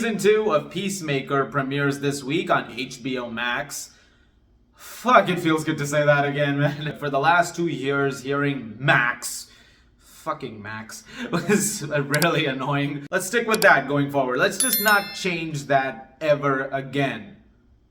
Season 2 of Peacemaker premieres this week on HBO Max. Fuck, it feels good to say that again, man. For the last 2 years, hearing fucking Max, was really annoying. Let's stick with that going forward. Let's just not change that ever again.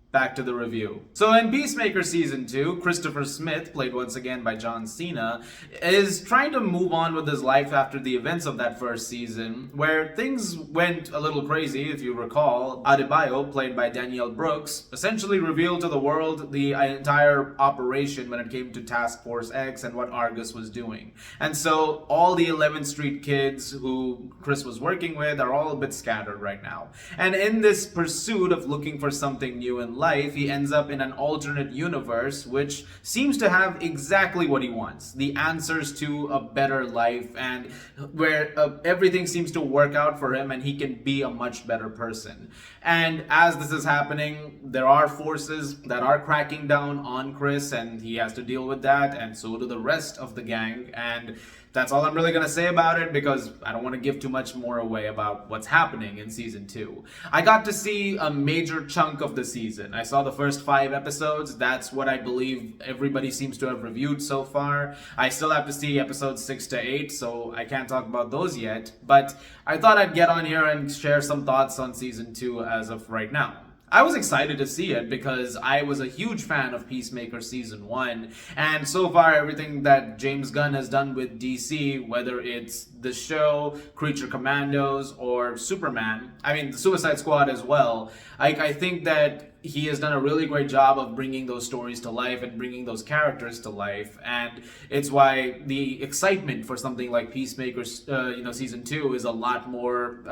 Back to the review. So in Peacemaker Season 2, Christopher Smith, played once again by Cena, is trying to move on with his life after the events of that first season, where things went a little crazy. If you recall, Adebayo, played by Danielle Brooks, essentially revealed to the world the entire operation when it came to Task Force X and what Argus was doing. And so all the 11th Street kids who Chris was working with are all a bit scattered right now. And in this pursuit of looking for something new in life, he ends up in an alternate universe which seems to have exactly what he wants, the answers to a better life, and where everything seems to work out for him and he can be a much better person. And as this is happening, there are forces that are cracking down on Chris, and he has to deal with that, and so do the rest of the gang. And that's all I'm really going to say about it, because I don't want to give too much more away about what's happening in Season 2. I got to see a major chunk of the season. I saw the first 5 episodes. That's what I believe everybody seems to have reviewed so far. I still have to see episodes 6 to 8, so I can't talk about those yet. But I thought I'd get on here and share some thoughts on Season 2 as of right now. I was excited to see it because I was a huge fan of Peacemaker Season 1, and so far everything that James Gunn has done with DC, whether it's the show, Creature Commandos, or Superman, the Suicide Squad as well, I think that he has done a really great job of bringing those stories to life and bringing those characters to life, and it's why the excitement for something like Peacemaker, Season 2 is a lot more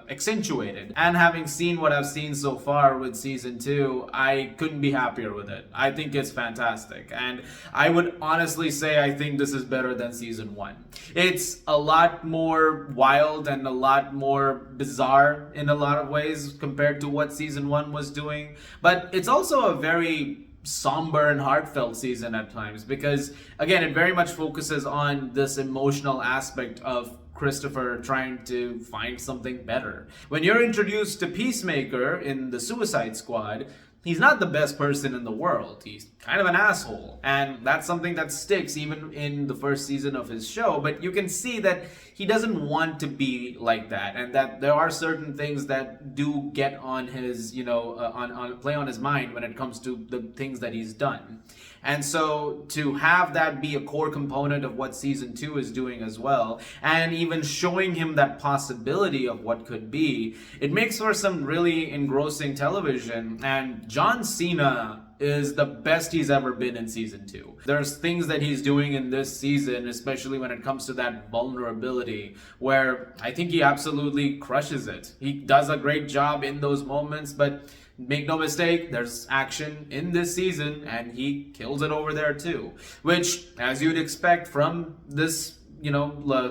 accentuated. And having seen what I've seen so far with Season 2, I couldn't be happier with it. I think it's fantastic, and I would honestly say I think this is better than Season 1. It's a lot more wild and a lot more bizarre in a lot of ways compared to what Season 1 was doing, but it's also a very somber and heartfelt season at times, because again, it very much focuses on this emotional aspect of Christopher trying to find something better. When you're introduced to Peacemaker in the Suicide Squad, he's not the best person in the world. He's kind of an asshole. And that's something that sticks even in the first season of his show. But you can see that he doesn't want to be like that. And that there are certain things that do get on his, play on his mind when it comes to the things that he's done. And so to have that be a core component of what Season 2 is doing as well, and even showing him that possibility of what could be, it makes for some really engrossing television. And Cena is the best he's ever been in Season 2. There's things that he's doing in this season, especially when it comes to that vulnerability, where I think he absolutely crushes it. He does a great job in those moments, but make no mistake, there's action in this season, and he kills it over there too. Which, as you'd expect from this,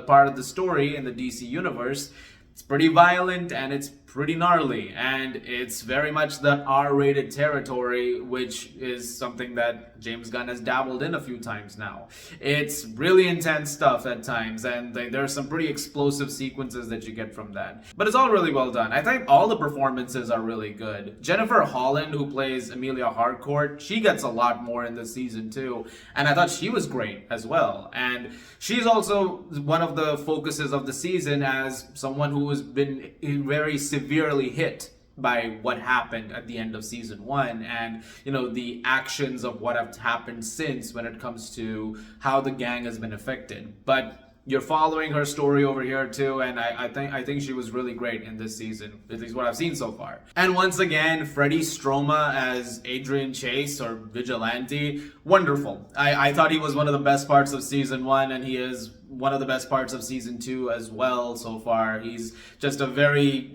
part of the story in the DC universe, it's pretty violent and it's pretty gnarly, and it's very much the R-rated territory, which is something that James Gunn has dabbled in a few times now. It's really intense stuff at times, and there are some pretty explosive sequences that you get from that. But it's all really well done. I think all the performances are really good. Jennifer Holland, who plays Amelia Harcourt, she gets a lot more in this season too, and I thought she was great as well. And she's also one of the focuses of the season as someone who has been very severely hit by what happened at the end of Season 1, and the actions of what have happened since when it comes to how the gang has been affected. But you're following her story over here too, and I think she was really great in this season, at least what I've seen so far. And once again, Freddie Stroma as Adrian Chase, or Vigilante, wonderful. I thought he was one of the best parts of Season 1, and he is one of the best parts of Season 2 as well so far. He's just a very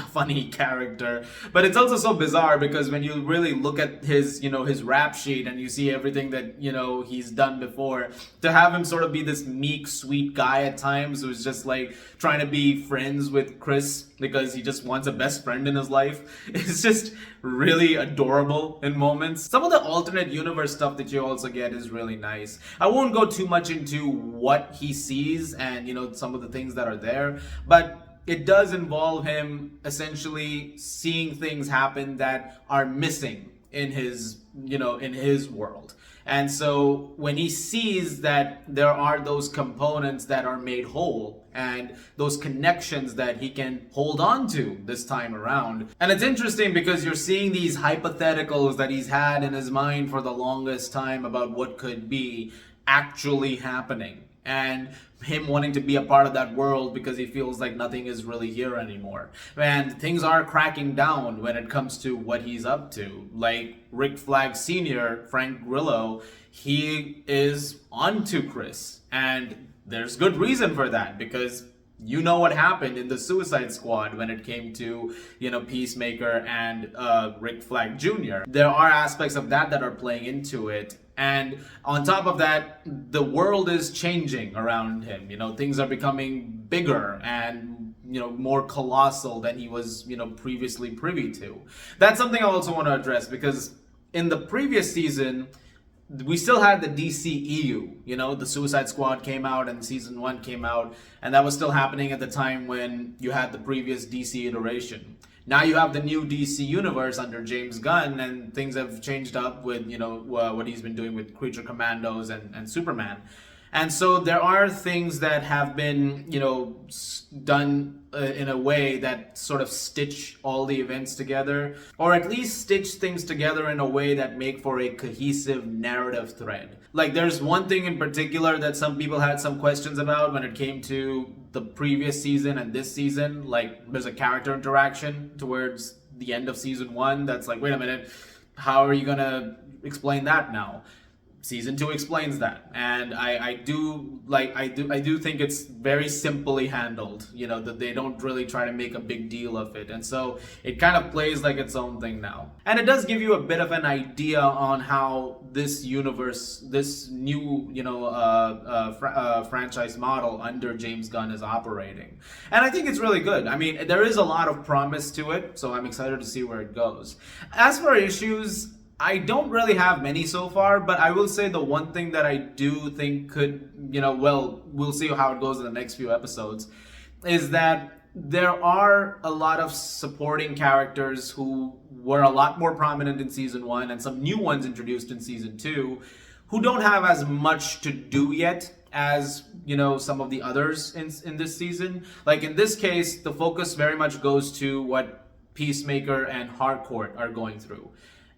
funny character. But it's also so bizarre because when you really look at his, his rap sheet and you see everything that, he's done before, to have him sort of be this meek, sweet guy at times who's just like trying to be friends with Chris because he just wants a best friend in his life, it's just really adorable in moments. Some of the alternate universe stuff that you also get is really nice. I won't go too much into what he sees and, some of the things that are there, but it does involve him essentially seeing things happen that are missing in his, in his world. And so when he sees that there are those components that are made whole and those connections that he can hold on to this time around. And it's interesting because you're seeing these hypotheticals that he's had in his mind for the longest time about what could be actually happening. And him wanting to be a part of that world because he feels like nothing is really here anymore. And things are cracking down when it comes to what he's up to. Like Rick Flag Sr., Frank Grillo, he is onto Chris. And there's good reason for that because you know what happened in the Suicide Squad when it came to, Peacemaker and Rick Flag Jr. There are aspects of that are playing into it. And on top of that, the world is changing around him. Things are becoming bigger and, more colossal than he was, previously privy to. That's something I also want to address because in the previous season, we still had the DCEU, the Suicide Squad came out and season 1 came out, and that was still happening at the time when you had the previous DC iteration. Now you have the new DC universe under James Gunn, and things have changed up with, what he's been doing with Creature Commandos and Superman. And so there are things that have been, done in a way that sort of stitch all the events together, or at least stitch things together in a way that make for a cohesive narrative thread. Like there's one thing in particular that some people had some questions about when it came to the previous season and this season. Like there's a character interaction towards the end of season 1 that's like, wait a minute, how are you gonna explain that now? Season 2 explains that, and I do think it's very simply handled, that they don't really try to make a big deal of it, and so it kind of plays like its own thing now. And it does give you a bit of an idea on how this universe, this new, franchise model under James Gunn is operating. And I think it's really good. I mean, there is a lot of promise to it, so I'm excited to see where it goes. As for issues, I don't really have many so far, but I will say the one thing that I do think could, we'll see how it goes in the next few episodes, is that there are a lot of supporting characters who were a lot more prominent in season 1 and some new ones introduced in season 2 who don't have as much to do yet as, some of the others in this season. Like in this case, the focus very much goes to what Peacemaker and Harcourt are going through.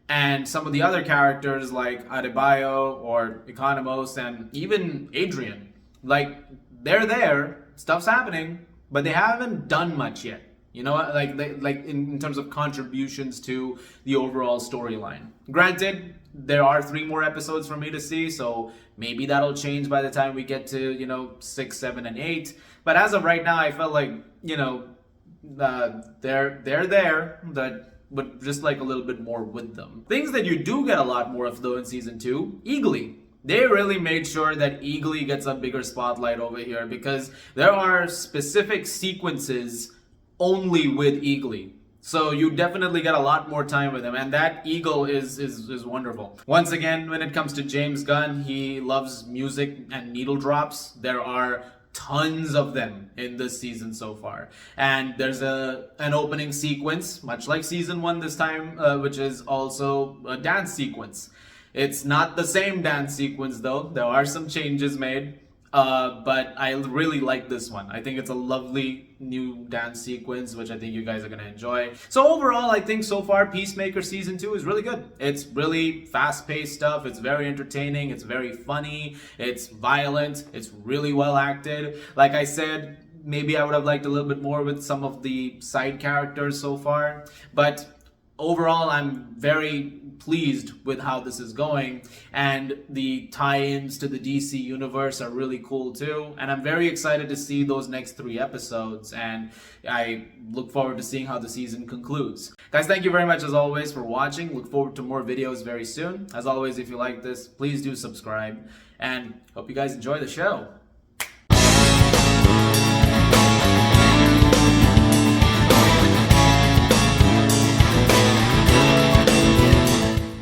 And some of the other characters like Adebayo or Economos and even Adrian, like they're there, stuff's happening, but they haven't done much yet. In terms of contributions to the overall storyline. Granted, there are 3 more episodes for me to see, so maybe that'll change by the time we get to, 6, 7, and 8. But as of right now, I felt like, they're there, but just like a little bit more with them. Things that you do get a lot more of though in season 2, Eagly. They really made sure that Eagly gets a bigger spotlight over here because there are specific sequences only with Eagly. So you definitely get a lot more time with him, and that eagle is wonderful. Once again, when it comes to James Gunn, he loves music and needle drops. There are tons of them in this season so far, and there's an opening sequence much like season 1 this time, which is also a dance sequence. It's not the same dance sequence though. There are some changes made, but I really like this one. I think it's a lovely new dance sequence, which I think you guys are going to enjoy. So overall, I think so far Peacemaker season 2 is really good. It's really fast-paced stuff. It's very entertaining. It's very funny. It's violent. It's really well acted. Like I said, maybe I would have liked a little bit more with some of the side characters so far, but overall, I'm very pleased with how this is going, and the tie-ins to the DC universe are really cool too, and I'm very excited to see those next 3 episodes, and I look forward to seeing how the season concludes. Guys, thank you very much as always for watching. Look forward to more videos very soon. As always, if you like this, please do subscribe, and hope you guys enjoy the show.